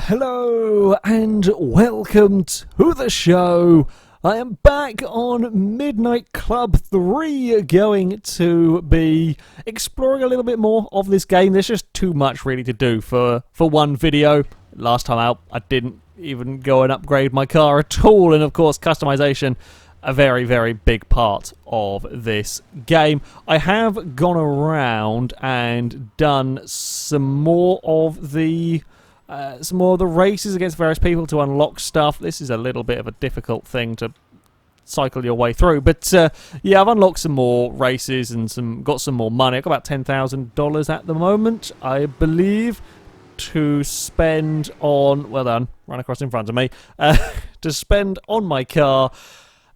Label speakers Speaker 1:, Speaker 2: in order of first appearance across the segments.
Speaker 1: Hello and welcome to the show. I am back on Midnight Club 3, going to be exploring a little bit more of this game. There's just too much really to do for one video. Last time out, I didn't even go and upgrade my car at all, and of course customization, a very, very big part of this game. I have gone around and done some more of the races against various people to unlock stuff. This is a little bit of a difficult thing to cycle your way through, but yeah, I've unlocked some more races and got some more money. I've got about $10,000 at the moment, I believe, to spend on, well done, run across in front of me, to spend on my car,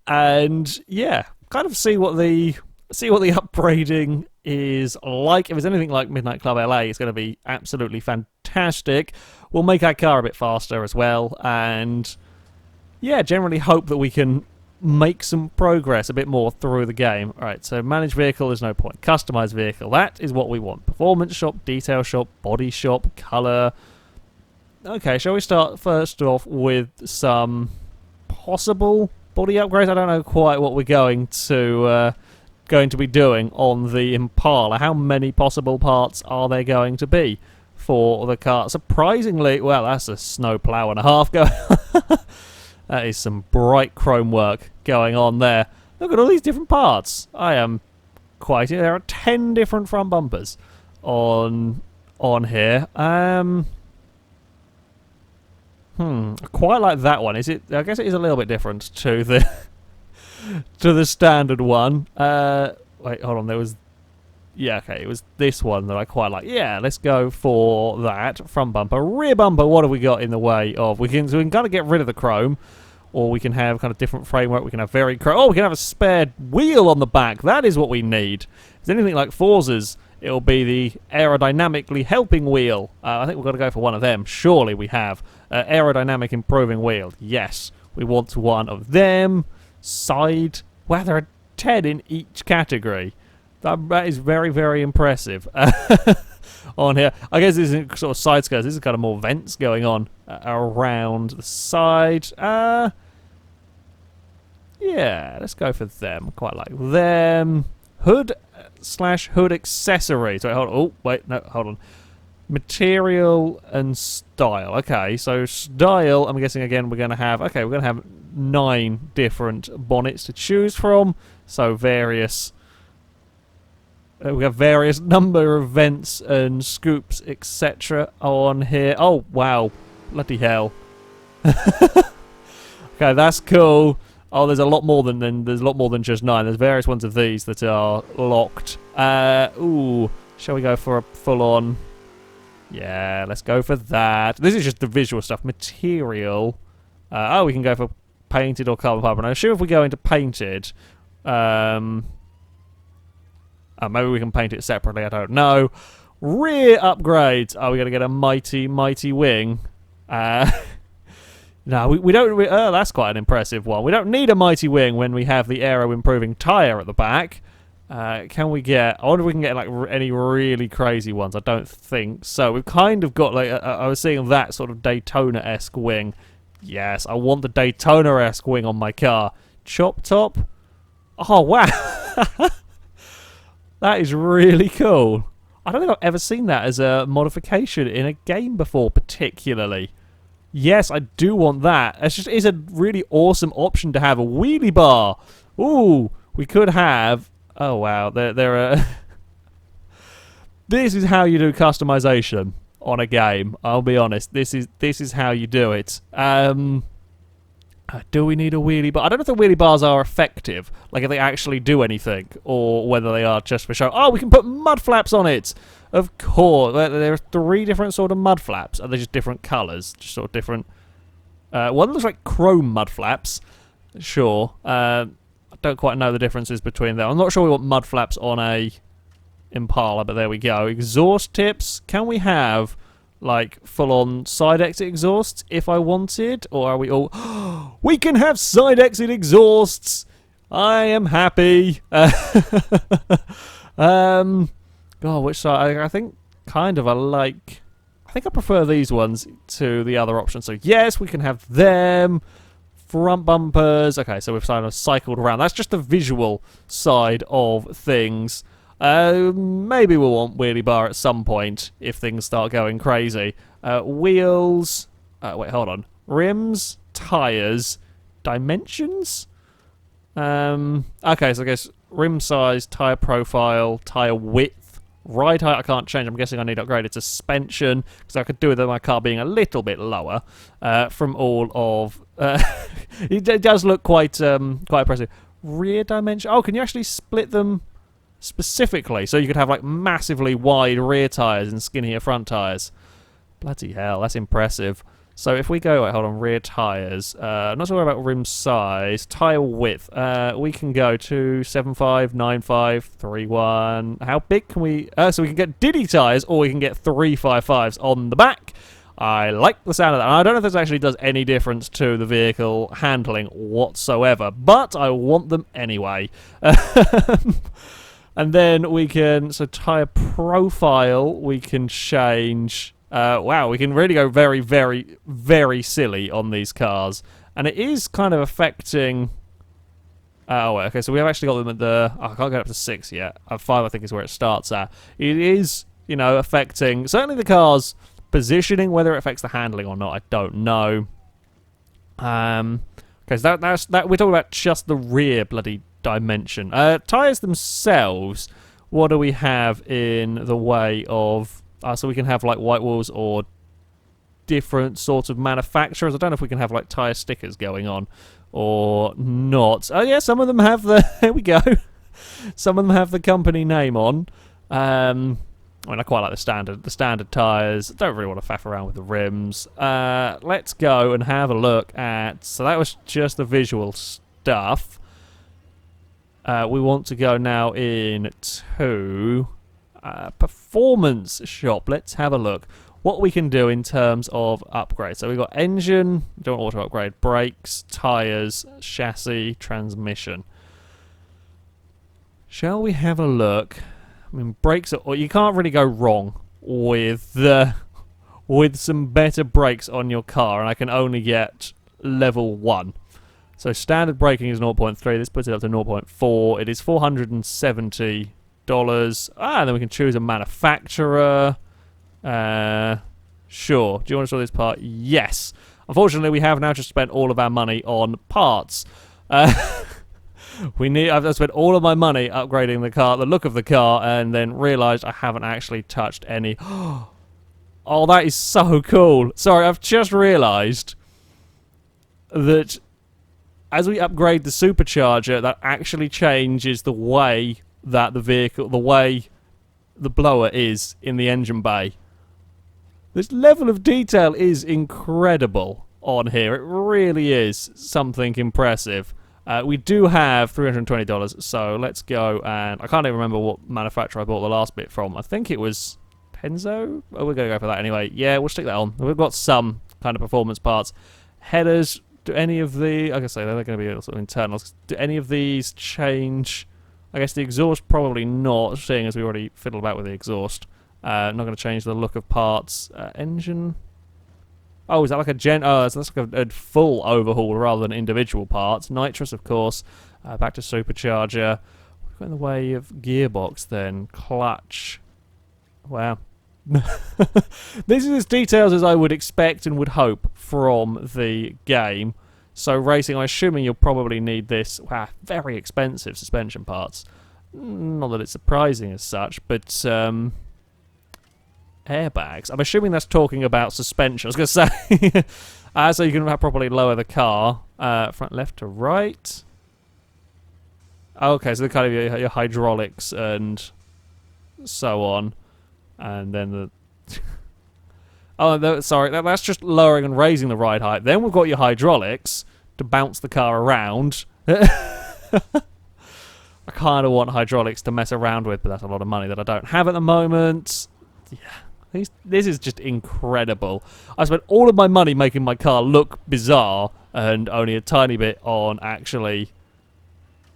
Speaker 1: and yeah, kind of see what the upgrading is like. If it's anything like Midnight Club LA, it's going to be absolutely fantastic. We'll make our car a bit faster as well, and yeah, generally hope that we can make some progress a bit more through the game. Alright, so manage vehicle, there's no point. Customize vehicle, that is what we want. Performance shop, detail shop, body shop, color. Okay, shall we start first off with some possible body upgrades? I don't know quite what we're going to be doing on the Impala. How many possible parts are there going to be for the car? Surprisingly, well, that's a snow plow and a half going. That is some bright chrome work going on there. Look at all these different parts. I am quite... There are 10 different front bumpers on here. I quite like that one. Is it? I guess it is a little bit different to the to the standard one. Wait, hold on. There was... Yeah, okay, it was this one that I quite like. Yeah, let's go for that. Front bumper. Rear bumper, what have we got in the way of? We can kind of get rid of the chrome, or we can have kind of different framework. We can have very chrome. Oh, we can have a spare wheel on the back. That is what we need. If it's anything like Forza's, it'll be the aerodynamically helping wheel. I think we've got to go for one of them. Surely we have. Aerodynamic improving wheel. Yes, we want one of them. Side. Wow, there are 10 in each category. That is very, very impressive on here. I guess this isn't sort of side skirts. This is kind of more vents going on around the side. Yeah, let's go for them. Quite like them. Hood/hood accessories. Wait, hold on. Oh, wait, no, hold on. Material and style. Okay, so style, I'm guessing again we're going to have... Okay, we're going to have 9 different bonnets to choose from. So various... we have various number of vents and scoops, etc. on here. Oh, wow. Bloody hell. Okay, that's cool. Oh, there's a lot more than just 9. There's various ones of these that are locked. Ooh, shall we go for a full-on? Yeah, let's go for that. This is just the visual stuff. Material. Oh, we can go for painted or carbon fiber. I'm sure if we go into painted, maybe we can paint it separately, I don't know. Rear upgrades. Oh, we got to get a mighty, mighty wing. No, we don't... that's quite an impressive one. We don't need a mighty wing when we have the aero-improving tyre at the back. Can we get... I wonder if we can get like any really crazy ones. I don't think so. We've kind of got like... I was seeing that sort of Daytona-esque wing. Yes, I want the Daytona-esque wing on my car. Chop top. Oh, wow. That is really cool. I don't think I've ever seen that as a modification in a game before, particularly. Yes, I do want that. It's a really awesome option to have. A wheelie bar. Ooh, we could have... Oh, wow. There are... This is how you do customization on a game. I'll be honest. This is how you do it. Do we need a wheelie bar? I don't know if the wheelie bars are effective, like if they actually do anything, or whether they are just for show. Oh, we can put mud flaps on it! Of course. There are 3 different sort of mud flaps. Are they just different colours? Just sort of different... one looks like chrome mud flaps. Sure. I don't quite know the differences between them. I'm not sure we want mud flaps on a Impala, but there we go. Exhaust tips. Can we have... like full-on side exit exhausts if I wanted, or are we all... We can have side exit exhausts! I am happy. God, which side? I think kind of I like I think I prefer these ones to the other options. So yes, we can have them. Front bumpers. Okay, so we've kind of cycled around. That's just the visual side of things. Maybe we'll want wheelie bar at some point if things start going crazy. Wheels. Wait, hold on. Rims, tires, dimensions. Okay, so I guess rim size, tire profile, tire width, ride height. I can't change. I'm guessing I need upgraded suspension because I could do with my car being a little bit lower. From all of, it does look quite impressive. Rear dimension. Oh, can you actually split them specifically? So you could have like massively wide rear tires and skinnier front tires. Bloody hell, that's impressive. So if we go, wait, hold on, rear tyres. I'm not sure about rim size. Tyre width. We can go to 7.5, 9.5, 3.1. How big can we... so we can get Diddy tyres or we can get 3.55s on the back. I like the sound of that. And I don't know if this actually does any difference to the vehicle handling whatsoever, but I want them anyway. And then we can... So tyre profile, we can change... wow, we can really go very, very, very silly on these cars. And it is kind of affecting... Oh, okay, so we have actually got them at the... Oh, I can't get up to 6 yet. 5, I think, is where it starts at. It is, you know, affecting... Certainly the car's positioning. Whether it affects the handling or not, I don't know. Okay, so that's we're talking about just the rear bloody dimension. Tyres themselves, what do we have in the way of... so we can have like white walls or different sorts of manufacturers. I don't know if we can have like tyre stickers going on or not. Oh yeah, some of them have the... There we go. Some of them have the company name on. I mean, I quite like the standard tyres. Don't really want to faff around with the rims. Let's go and have a look at... So that was just the visual stuff. We want to go now into... performance shop. Let's have a look what we can do in terms of upgrades. So we've got engine, don't auto upgrade, brakes, tires, chassis, transmission. Shall we have a look? I mean, brakes are, you can't really go wrong with some better brakes on your car, and I can only get level 1. So standard braking is 0.3. This puts it up to 0.4. It is $470. And then we can choose a manufacturer. Sure. Do you want to show this part? Yes. Unfortunately, we have now just spent all of our money on parts. I've spent all of my money upgrading the car, the look of the car, and then realised I haven't actually touched any. Oh, that is so cool. Sorry, I've just realised that as we upgrade the supercharger, that actually changes the way that the vehicle, the way the blower is in the engine bay. This level of detail is incredible on here. It really is something impressive. We do have $320, so let's go and... I can't even remember what manufacturer I bought the last bit from. I think it was Penzo? Oh, we're going to go for that anyway. Yeah, we'll stick that on. We've got some kind of performance parts. Headers, do any of the... Like I say, they're going to be sort of internals. Do any of these change... I guess the exhaust probably not, seeing as we already fiddled about with the exhaust. Not going to change the look of parts. Engine... Oh, is that like a Oh, so that's like a full overhaul rather than individual parts. Nitrous, of course. Back to supercharger. We've got in the way of gearbox then. Clutch. Wow. This is as detailed as I would expect and would hope from the game. So racing, I'm assuming you'll probably need this. Wow, very expensive suspension parts. Not that it's surprising as such, but... airbags. I'm assuming that's talking about suspension. I was going to say, so you can properly lower the car front left to right. Okay, so the kind of your hydraulics and so on, and then the. Sorry, that's just lowering and raising the ride height. Then we've got your hydraulics to bounce the car around. I kind of want hydraulics to mess around with, but that's a lot of money that I don't have at the moment. Yeah. This is just incredible. I spent all of my money making my car look bizarre and only a tiny bit on actually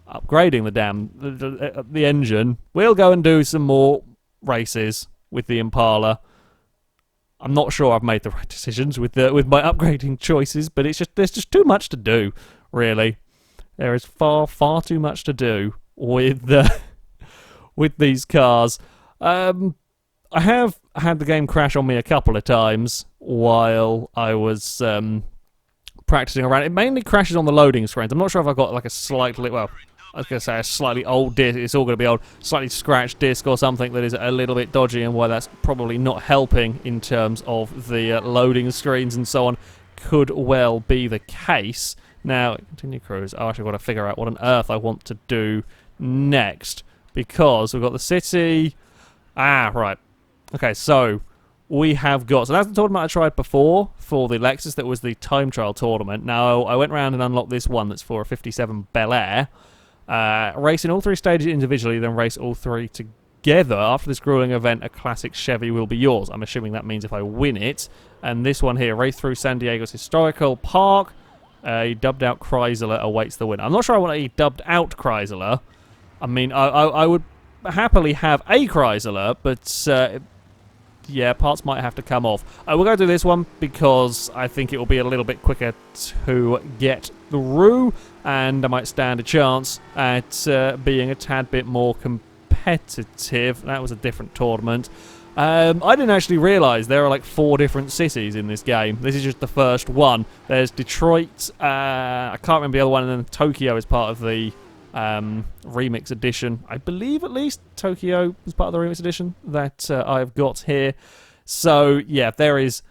Speaker 1: upgrading the engine. We'll go and do some more races with the Impala. I'm not sure I've made the right decisions with my upgrading choices, but there's just too much to do, really. There is far too much to do with with these cars. I have had the game crash on me a couple of times while I was practicing around. It mainly crashes on the loading screens. I'm not sure if I've got like a slightly, well, I was going to say a slightly old disc. It's all going to be old, slightly scratched disc or something that is a little bit dodgy, and why that's probably not helping in terms of the loading screens and so on could well be the case. Now, continue cruise. Oh, actually, I've got to figure out what on earth I want to do next, because we've got the city. Ah, right. Okay, so we have got... So that's the tournament I tried before for the Lexus. That was the time trial tournament. Now, I went around and unlocked this one that's for a 57 Bel Air. Racing all three stages individually, then race all three together. After this grueling event, a classic Chevy will be yours. I'm assuming that means if I win it. And this one here, race through San Diego's historical park. A dubbed-out Chrysler awaits the winner. I'm not sure I want a dubbed-out Chrysler. I mean, I would happily have a Chrysler, but... yeah, parts might have to come off. We'll go do this one because I think it will be a little bit quicker to get through, and I might stand a chance at being a tad bit more competitive. That was a different tournament. I didn't actually realise there are like 4 different cities in this game. This is just the first one. There's Detroit, I can't remember the other one, and then Tokyo is part of the remix edition. I believe at least Tokyo was part of the remix edition that I've got here. So yeah, there is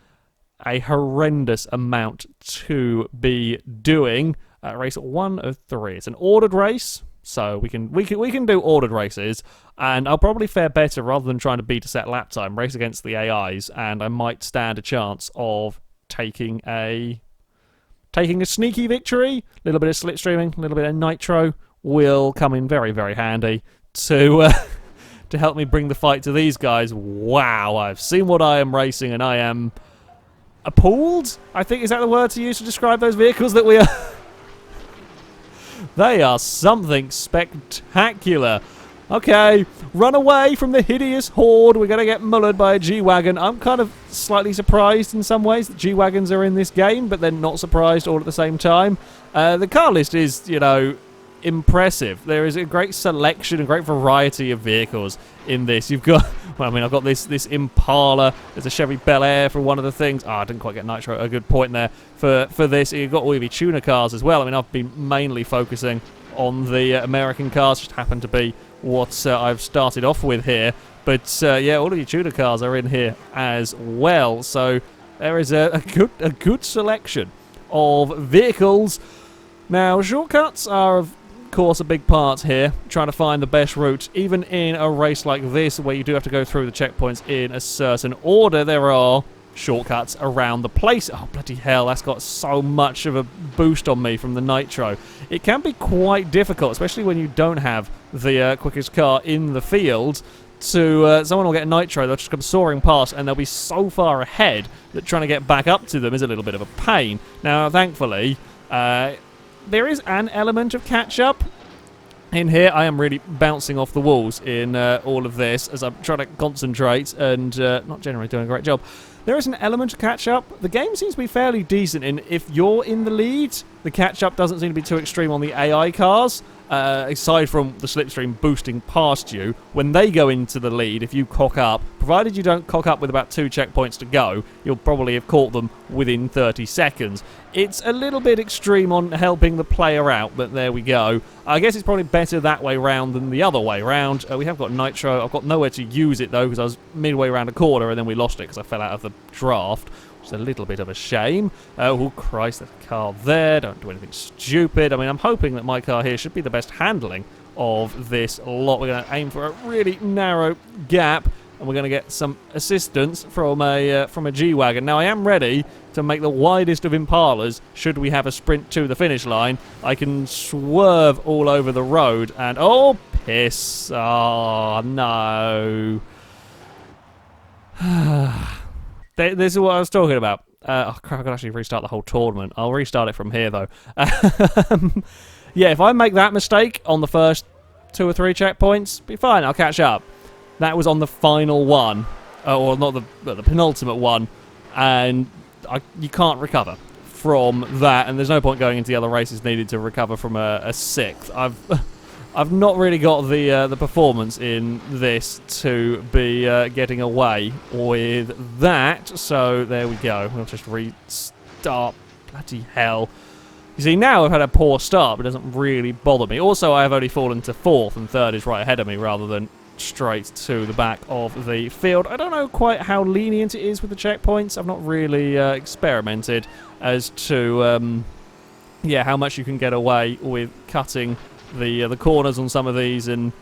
Speaker 1: a horrendous amount to be doing. Race 1 of 3. It's an ordered race, so we can do ordered races, and I'll probably fare better rather than trying to beat a set lap time. Race against the AIs, and I might stand a chance of taking a sneaky victory. A little bit of slipstreaming, a little bit of nitro will come in very, very handy to help me bring the fight to these guys. Wow, I've seen what I am racing, and I am appalled, I think, is that the word to use to describe those vehicles that we are? They are something spectacular. Okay, run away from the hideous horde. We're going to get mullered by a G-Wagon. I'm kind of slightly surprised in some ways that G-Wagons are in this game, but then not surprised all at the same time. The car list is, you know, impressive. There is a great selection, a great variety of vehicles in this. You've got, well, I mean, I've got this Impala. There's a Chevy Bel Air for one of the things. I didn't quite get nitro. A good point there for this. You've got all of your tuner cars as well. I mean, I've been mainly focusing on the American cars. Just happen to be what I've started off with here. But yeah, all of your tuner cars are in here as well. So there is a good selection of vehicles. Now, shortcuts are, of course, a big part here, trying to find the best route. Even in a race like this, where you do have to go through the checkpoints in a certain order, there are shortcuts around the place. Oh, bloody hell, that's got so much of a boost on me from the nitro. It can be quite difficult, especially when you don't have the quickest car in the field. Someone will get nitro, they'll just come soaring past, and they'll be so far ahead that trying to get back up to them is a little bit of a pain. Now, thankfully, there is an element of catch-up in here. I am really bouncing off the walls in all of this as I'm trying to concentrate and not generally doing a great job. There is an element of catch-up. The game seems to be fairly decent in if you're in the lead, the catch-up doesn't seem to be too extreme on the AI cars. Aside from the slipstream boosting past you, when they go into the lead, if you cock up, provided you don't cock up with about 2 checkpoints to go, you'll probably have caught them within 30 seconds. It's a little bit extreme on helping the player out, but there we go. I guess it's probably better that way round than the other way round. We have got nitro. I've got nowhere to use it, though, because I was midway around a corner and then we lost it because I fell out of the draft. Which is a little bit of a shame. Oh, Christ, there's a car there. Don't do anything stupid. I mean, I'm hoping that my car here should be the best handling of this lot. We're going to aim for a really narrow gap, and we're going to get some assistance from a G-Wagon. Now, I am ready to make the widest of Impalas should we have a sprint to the finish line. I can swerve all over the road, and oh, piss. Oh, no. This is what I was talking about. Oh, crap, I could actually restart the whole tournament. I'll restart it from here, though. Yeah, if I make that mistake on the first 2 or 3 checkpoints, be fine, I'll catch up. That was on the final one. Or not the penultimate one. and you can't recover from that, and there's no point going into the other races needed to recover from a 6th. I've not really got the performance in this to be getting away with that, so there we go. We'll just restart. Bloody hell. You see, now I've had a poor start, but it doesn't really bother me. Also, I have only fallen to 4th, and 3rd is right ahead of me, rather than straight to the back of the field. I don't know quite how lenient it is with the checkpoints. I've not really experimented as to how much you can get away with cutting the corners on some of these, and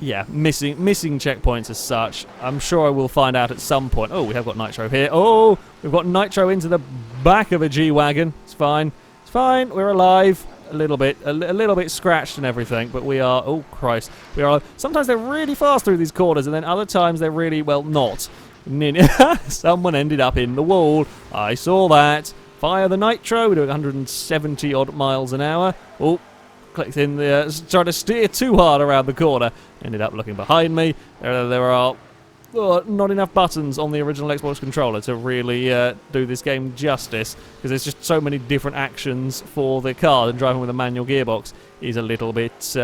Speaker 1: missing checkpoints as such. I'm sure I will find out at some point. Oh, we have got nitro here. Oh, we've got nitro into the back of a G-Wagon. It's fine. It's fine. We're alive. A little bit scratched and everything, but we are, oh Christ, we are, sometimes they're really fast through these corners, and then other times they're really, well, not. Someone ended up in the wall. I saw that. Fire the nitro. We're doing 170 odd miles an hour. Oh, clicked in there, trying to steer too hard around the corner. Ended up looking behind me. There are not enough buttons on the original Xbox controller to really do this game justice, because there's just so many different actions for the car, and driving with a manual gearbox is a little bit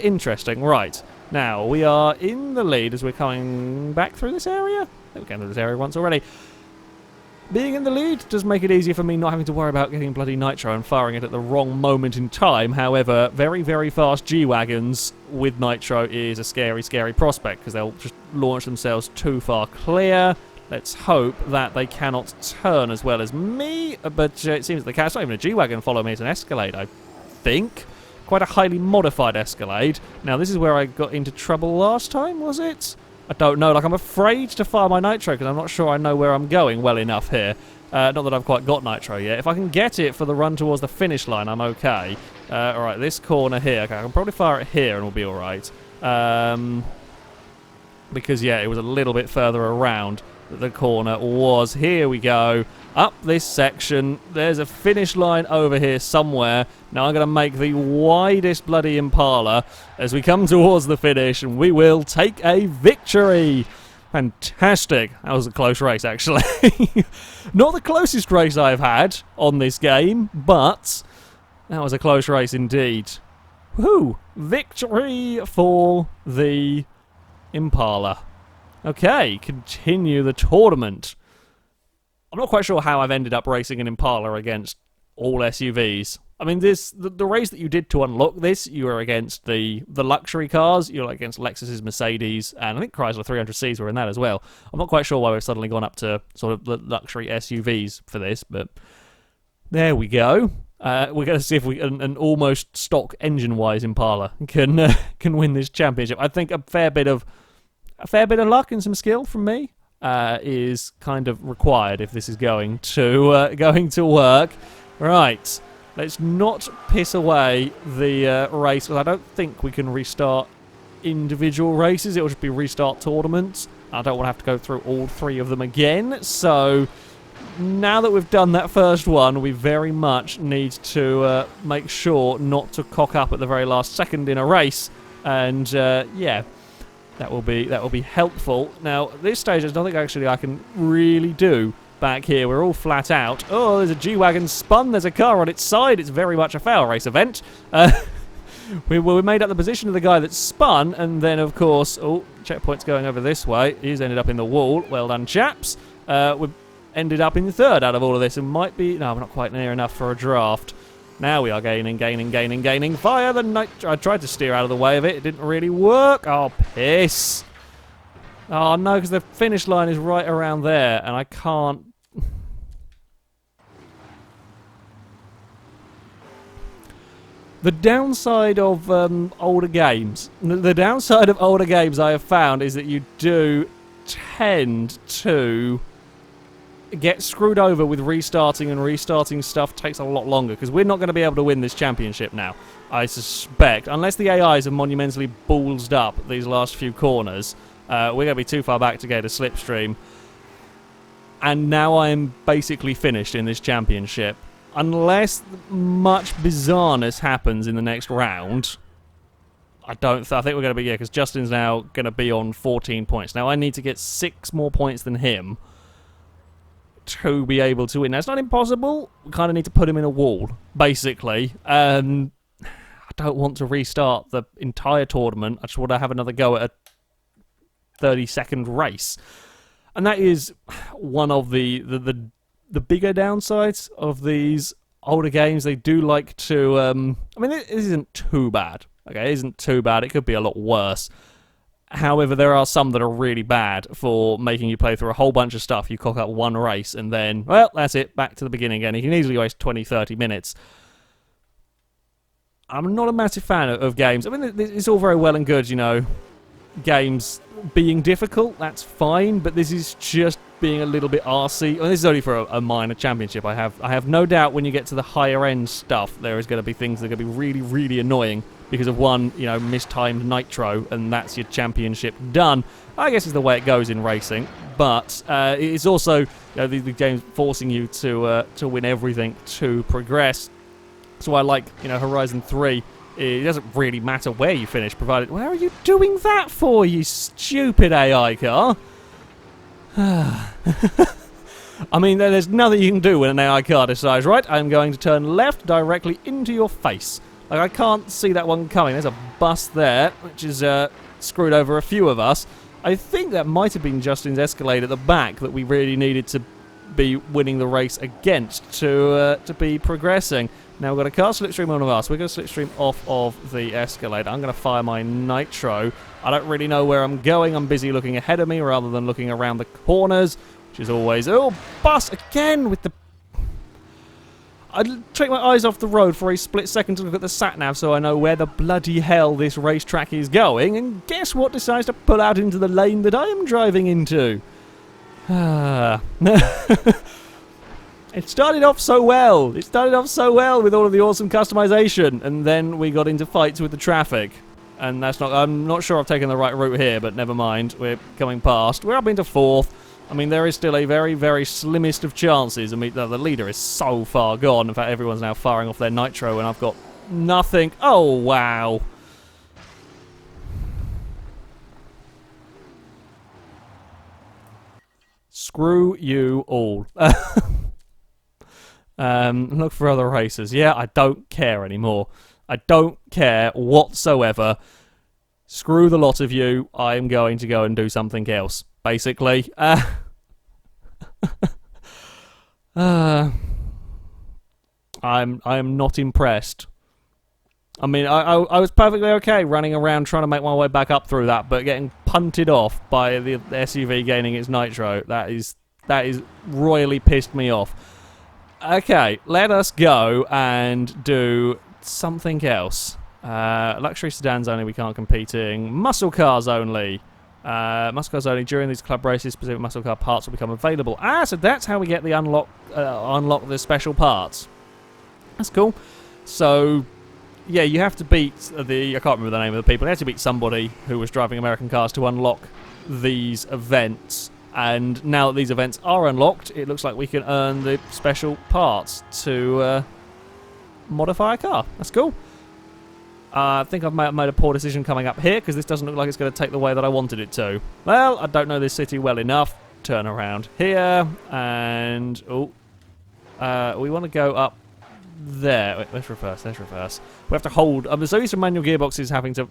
Speaker 1: interesting. Right, now we are in the lead as we're coming back through this area. We've gone through this area once already. Being in the lead does make it easier for me not having to worry about getting bloody nitro and firing it at the wrong moment in time. However, very, very fast G-Wagons with nitro is a scary, scary prospect, because they'll just launch themselves too far clear. Let's hope that they cannot turn as well as me, but it seems that they can. It's not even a G-Wagon follow me, it's an Escalade, I think. Quite a highly modified Escalade. Now, this is where I got into trouble last time, was it? I don't know. Like, I'm afraid to fire my nitro because I'm not sure I know where I'm going well enough here. Not that I've quite got nitro yet. If I can get it for the run towards the finish line, I'm okay. Alright, this corner here. Okay, I can probably fire it here and we'll be alright. Because, yeah, it was a little bit further around that the corner was. Here we go. Up this section. There's a finish line over here somewhere. Now I'm going to make the widest bloody Impala as we come towards the finish, and we will take a victory. Fantastic. That was a close race, actually. Not the closest race I've had on this game, but that was a close race indeed. Woohoo! Victory for the Impala. Okay, continue the tournament. I'm not quite sure how I've ended up racing an Impala against all SUVs. I mean, the race that you did to unlock this, you were against the luxury cars. You're against Lexus's, Mercedes, and I think Chrysler 300Cs were in that as well. I'm not quite sure why we've suddenly gone up to sort of the luxury SUVs for this, but there we go. We're going to see if an almost stock engine-wise Impala can win this championship. I think a fair bit of luck and some skill from me is kind of required if this is going to work. Right, let's not piss away the race, because I don't think we can restart individual races. It'll just be restart tournaments. I don't want to have to go through all 3 of them again. So now that we've done that first one, we very much need to make sure not to cock up at the very last second in a race. And yeah. That will be helpful. Now, at this stage, there's nothing actually I can really do back here. We're all flat out. Oh, there's a G-Wagon spun. There's a car on its side. It's very much a FailRace event. We made up the position of the guy that spun, and then, of course, oh, checkpoint's going over this way. He's ended up in the wall. Well done, chaps. We've ended up in 3rd out of all of this, and might be... No, we're not quite near enough for a draft. Now we are gaining. Fire the nitro. I tried to steer out of the way of it. It didn't really work. Oh, piss. Oh, no, because the finish line is right around there, and I can't... The downside of older games... The downside of older games I have found is that you do tend to get screwed over with restarting, and restarting stuff takes a lot longer, because we're not going to be able to win this championship now, I suspect, unless the AIs have monumentally ballsed up these last few corners. We're going to be too far back to get a slipstream, and now I'm basically finished in this championship. Unless much bizarreness happens in the next round, I think we're going to be, yeah, because Justin's now going to be on 14 points. Now I need to get 6 more points than him. to be able to win. Now, it's not impossible. We kind of need to put him in a wall, basically. I don't want to restart the entire tournament. I just want to have another go at a 30-second race. And that is one of the bigger downsides of these older games. They do like to... I mean, it isn't too bad. Okay, it isn't too bad. It could be a lot worse. However, there are some that are really bad for making you play through a whole bunch of stuff. You cock up one race and then, well, that's it, back to the beginning again. You can easily waste 20, 30 minutes. I'm not a massive fan of games. I mean, it's all very well and good, you know, games being difficult, that's fine, but this is just being a little bit arsey. Well, this is only for a minor championship. I have no doubt when you get to the higher end stuff, there is going to be things that are going to be really, really annoying because of one, you know, mistimed nitro, and that's your championship done. I guess is the way it goes in racing, but it's also, you know, the game's forcing you to win everything to progress. So I like, you know, Horizon 3. It doesn't really matter where you finish, provided... Where are you doing that for, you stupid AI car? I mean, there's nothing you can do when an AI car decides, right, I'm going to turn left directly into your face. Like, I can't see that one coming. There's a bus there, which is screwed over a few of us. I think that might have been Justin's Escalade at the back that we really needed to be winning the race against to be progressing. Now we've got a car slipstream on of us. We're going to slipstream off of the Escalade. I'm going to fire my nitro. I don't really know where I'm going. I'm busy looking ahead of me rather than looking around the corners, which is always... Oh, bus again with the... I'd take my eyes off the road for a split second to look at the sat-nav so I know where the bloody hell this racetrack is going, and guess what decides to pull out into the lane that I am driving into? It started off so well. It started off so well with all of the awesome customization, and then we got into fights with the traffic. And that's not... I'm not sure I've taken the right route here, but never mind. We're coming past. We're up into 4th. I mean, there is still a very, very slimmest of chances. I mean, the leader is so far gone. In fact, everyone's now firing off their nitro, and I've got nothing. Oh, wow. Screw you all. Look for other races. Yeah, I don't care anymore. I don't care whatsoever. Screw the lot of you. I am going to go and do something else, basically. I am not impressed. I mean, I was perfectly okay running around trying to make my way back up through that, but getting punted off by the SUV gaining its nitro, that is royally pissed me off. Okay, let us go and do something else. Luxury sedans only, we can't competing. Muscle cars only. Muscle cars only. During these club races, specific muscle car parts will become available. So that's how we get the unlock the special parts. That's cool. So, yeah, you have to beat the... I can't remember the name of the people. You have to beat somebody who was driving American cars to unlock these events. And now that these events are unlocked, it looks like we can earn the special parts to modify a car. That's cool. I think I've made a poor decision coming up here, because this doesn't look like it's going to take the way that I wanted it to. Well, I don't know this city well enough. Turn around here, and... Oh. We want to go up there. Wait, let's reverse, let's reverse. We have to hold... I'm so used to manual gearboxes having to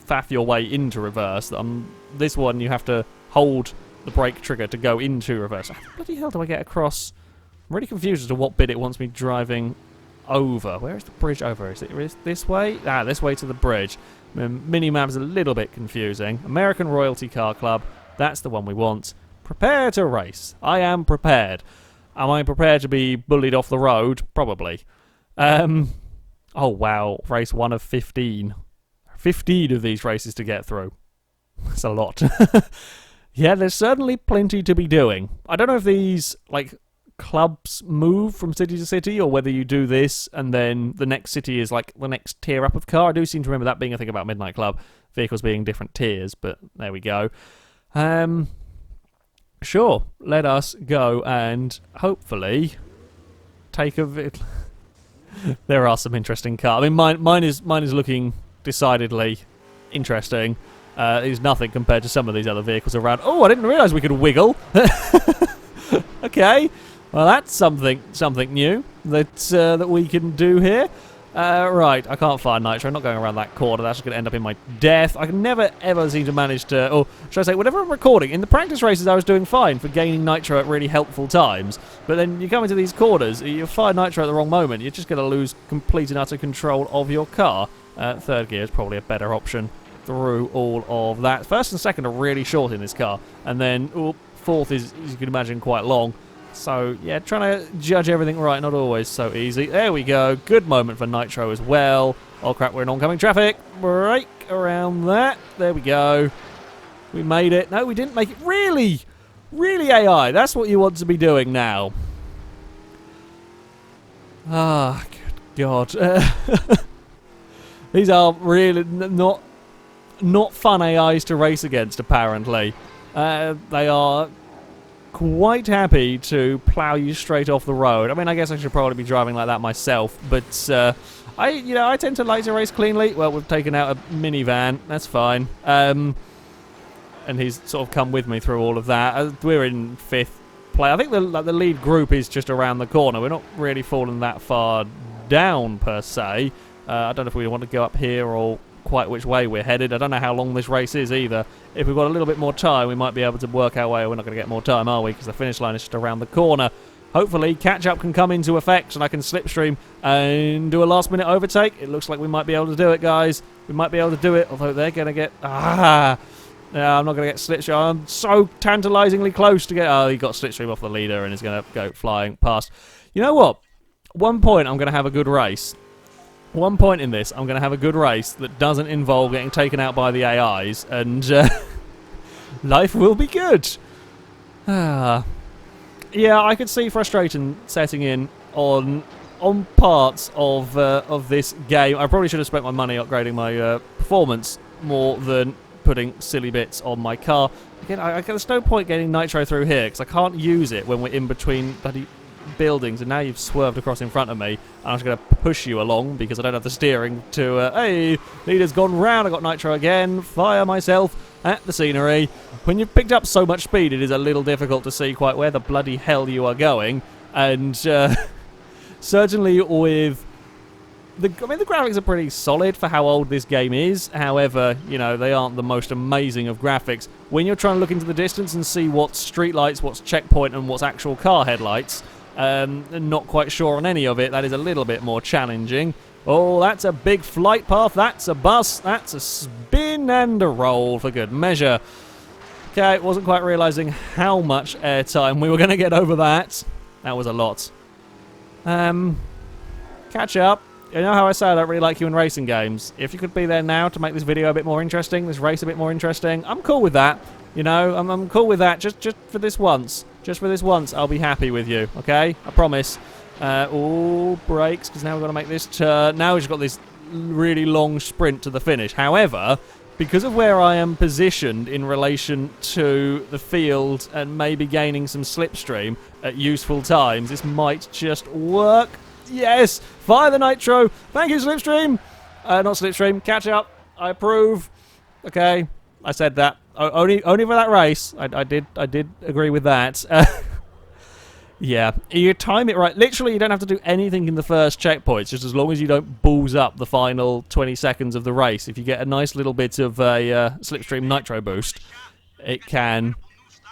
Speaker 1: faff your way into reverse. This one, you have to hold the brake trigger to go into reverse. How the bloody hell do I get across? I'm really confused as to what bit it wants me driving over. Where is the bridge over? Is it this way? This way to the bridge. Minimap's a little bit confusing. American Royalty Car Club. That's the one we want. Prepare to race. I am prepared. Am I prepared to be bullied off the road? Probably. Oh, wow. Race 1 of 15. 15 of these races to get through. That's a lot. Yeah, there's certainly plenty to be doing. I don't know if these, like, clubs move from city to city, or whether you do this and then the next city is, like, the next tier up of car. I do seem to remember that being a thing about Midnight Club. Vehicles being different tiers, but there we go. Sure, let us go and hopefully take a bit. There are some interesting cars. I mean, mine is looking decidedly interesting. It's nothing compared to some of these other vehicles around. Oh, I didn't realise we could wiggle. Okay, Well, that's something new that we can do here. Right, I can't find nitro. I'm not going around that corner. That's just going to end up in my death. I can never, ever seem to manage to... Or should I say, whenever I'm recording, in the practice races I was doing fine for gaining nitro at really helpful times. But then you come into these corners, you fire nitro at the wrong moment, you're just going to lose complete and utter control of your car. Third gear is probably a better option through all of that. First and second are really short in this car. And then fourth is, as you can imagine, quite long. So, yeah, trying to judge everything right, not always so easy. There we go. Good moment for nitro as well. Oh, crap, we're in oncoming traffic. Brake around that. There we go. We made it. No, we didn't make it. Really? Really, AI? That's what you want to be doing now. Ah, good God. These are really not fun AIs to race against, apparently. They are quite happy to plough you straight off the road. I mean, I guess I should probably be driving like that myself, but I tend to like to race cleanly. Well, we've taken out a minivan. That's fine. And he's sort of come with me through all of that. We're in fifth place. I think the lead group is just around the corner. We're not really falling that far down per se. I don't know if we want to go up here or quite which way we're headed. I don't know how long this race is either. If we've got a little bit more time, we might be able to work our way. We're not going to get more time, are we? Because the finish line is just around the corner. Hopefully, catch-up can come into effect and I can slipstream and do a last-minute overtake. It looks like we might be able to do it, guys. We might be able to do it, although they're going to get... no, I'm not going to get slipstream. I'm so tantalisingly close to get... Oh, he got slipstream off the leader and is going to go flying past. You know what? One point, I'm going to have a good race. One point in this, I'm going to have a good race that doesn't involve getting taken out by the AIs, and life will be good. Yeah, I could see frustration setting in on parts of this game. I probably should have spent my money upgrading my performance more than putting silly bits on my car. Again, there's no point getting nitro through here, because I can't use it when we're in between bloody buildings, and now you've swerved across in front of me, and I'm just going to push you along because I don't have the steering to, hey, leader's gone round, I got nitro again, fire myself at the scenery. When you've picked up so much speed, it is a little difficult to see quite where the bloody hell you are going, and certainly with... the graphics are pretty solid for how old this game is. However, you know, they aren't the most amazing of graphics. When you're trying to look into the distance and see what's streetlights, what's checkpoint, and what's actual car headlights, not quite sure on any of it, that is a little bit more challenging. Oh, that's a big flight path, that's a bus, that's a spin and a roll for good measure. Okay, wasn't quite realising how much airtime we were going to get over that. That was a lot. Catch up. You know how I say I don't really like you in racing games? If you could be there now to make this video a bit more interesting, this race a bit more interesting, I'm cool with that. You know, I'm cool with that. Just for this once. Just for this once, I'll be happy with you, okay? I promise. All brakes, because now we've got to make this turn. Now we've just got this really long sprint to the finish. However, because of where I am positioned in relation to the field and maybe gaining some slipstream at useful times, this might just work. Yes! Fire the nitro! Thank you, slipstream! Not slipstream, catch up. I approve. Okay, I said that. Only for that race. I did agree with that. Yeah, you time it right. Literally, you don't have to do anything in the first checkpoints, just as long as you don't balls up the final 20 seconds of the race. If you get a nice little bit of a slipstream nitro boost, it can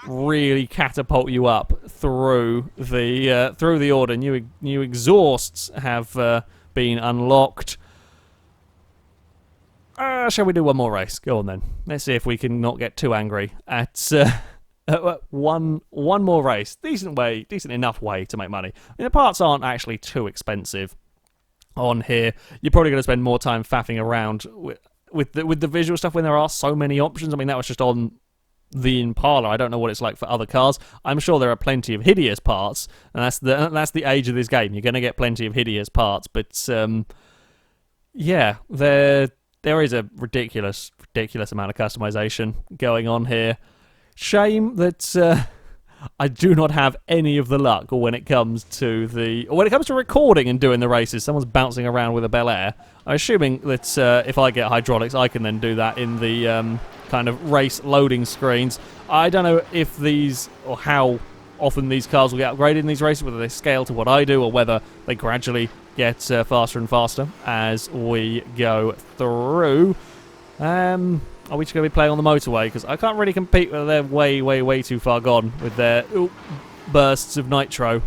Speaker 1: really catapult you up through the order. New exhausts have been unlocked. Shall we do one more race? Go on then. Let's see if we can not get too angry at one more race. Decent enough way to make money. I mean, the parts aren't actually too expensive on here. You're probably going to spend more time faffing around with the visual stuff when there are so many options. I mean, that was just on the Impala. I don't know what it's like for other cars. I'm sure there are plenty of hideous parts, and that's the age of this game. You're going to get plenty of hideous parts, but yeah, there is a ridiculous amount of customization going on here. Shame that I do not have any of the luck when it comes to recording and doing the races. Someone's bouncing around with a Bel Air. I'm assuming that if I get hydraulics, I can then do that in the kind of race loading screens. I don't know if these, or how often these cars will get upgraded in these races, whether they scale to what I do or whether they gradually get faster and faster as we go through. Are we just going to be playing on the motorway? Because I can't really compete with they're way too far gone with their bursts of nitro.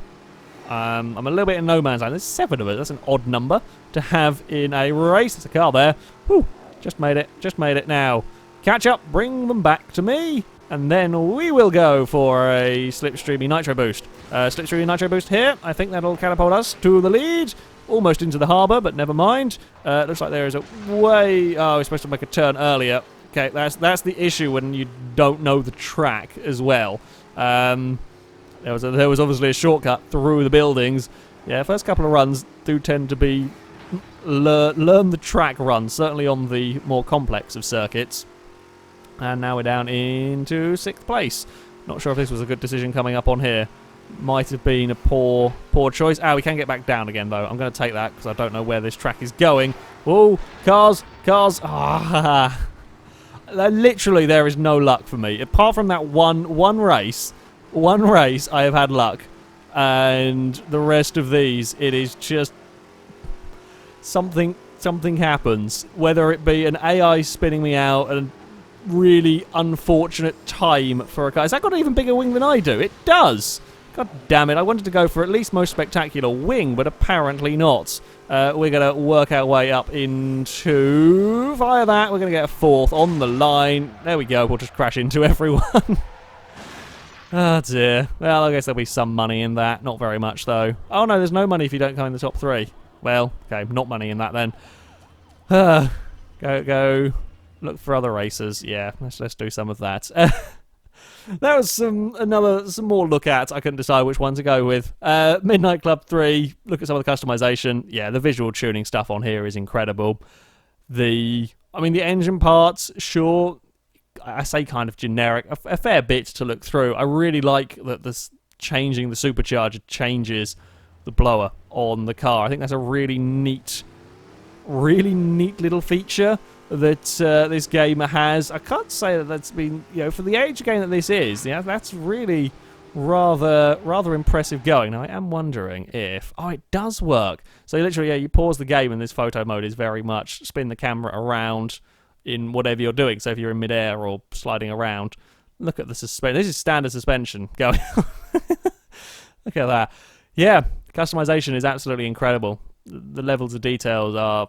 Speaker 1: I'm a little bit in no man's land. There's 7 of us. That's an odd number to have in a race. There's a car there. Whew, just made it now. Catch up, bring them back to me, and then we will go for a slipstreamy nitro boost. Slipstreamy nitro boost here. I think that'll catapult us to the lead. Almost into the harbour, but never mind. Looks like there is a way... Oh, we're supposed to make a turn earlier. Okay, that's the issue when you don't know the track as well. There was obviously a shortcut through the buildings. Yeah, first couple of runs do tend to be learn the track runs, certainly on the more complex of circuits. And now we're down into 6th place. Not sure if this was a good decision coming up on here. Might have been a poor choice. We can get back down again, though. I'm going to take that because I don't know where this track is going. Oh, cars. Literally, there is no luck for me. Apart from that one race, I have had luck. And the rest of these, it is just something happens. Whether it be an AI spinning me out and really unfortunate time for a car. Has that got an even bigger wing than I do? It does. God damn it, I wanted to go for at least most spectacular wing, but apparently not. We're going to work our way up into... Via that, we're going to get a 4th on the line. There we go, we'll just crash into everyone. Oh dear. Well, I guess there'll be some money in that. Not very much, though. Oh no, there's no money if you don't come in the top 3. Well, okay, not money in that then. Go. Look for other races. Yeah, let's do some of that. That was some more look at. I couldn't decide which one to go with. Midnight Club 3. Look at some of the customization. Yeah, the visual tuning stuff on here is incredible. The engine parts, sure, I say kind of generic. A fair bit to look through. I really like that this changing the supercharger changes the blower on the car. I think that's a really neat little feature that this game has. I can't say that that's been, for the age game that this is, that's really rather impressive going. Now, I am wondering if... Oh, it does work. So literally, you pause the game and this photo mode is very much spin the camera around in whatever you're doing. So if you're in midair or sliding around, look at the suspension. This is standard suspension going on. Look at that. Yeah, customization is absolutely incredible. The levels of details are,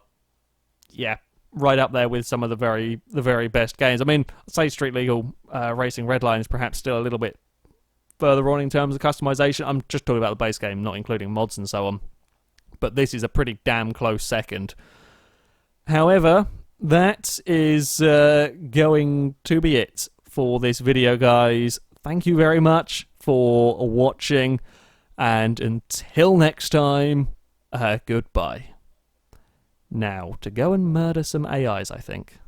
Speaker 1: right up there with some of the very best games. I'd say Street Legal Racing Redline is perhaps still a little bit further on in terms of customization. I'm just talking about the base game, not including mods and so on. But this is a pretty damn close second. However, that is going to be it for this video, guys. Thank you very much for watching, and until next time, goodbye. Now, to go and murder some AIs, I think.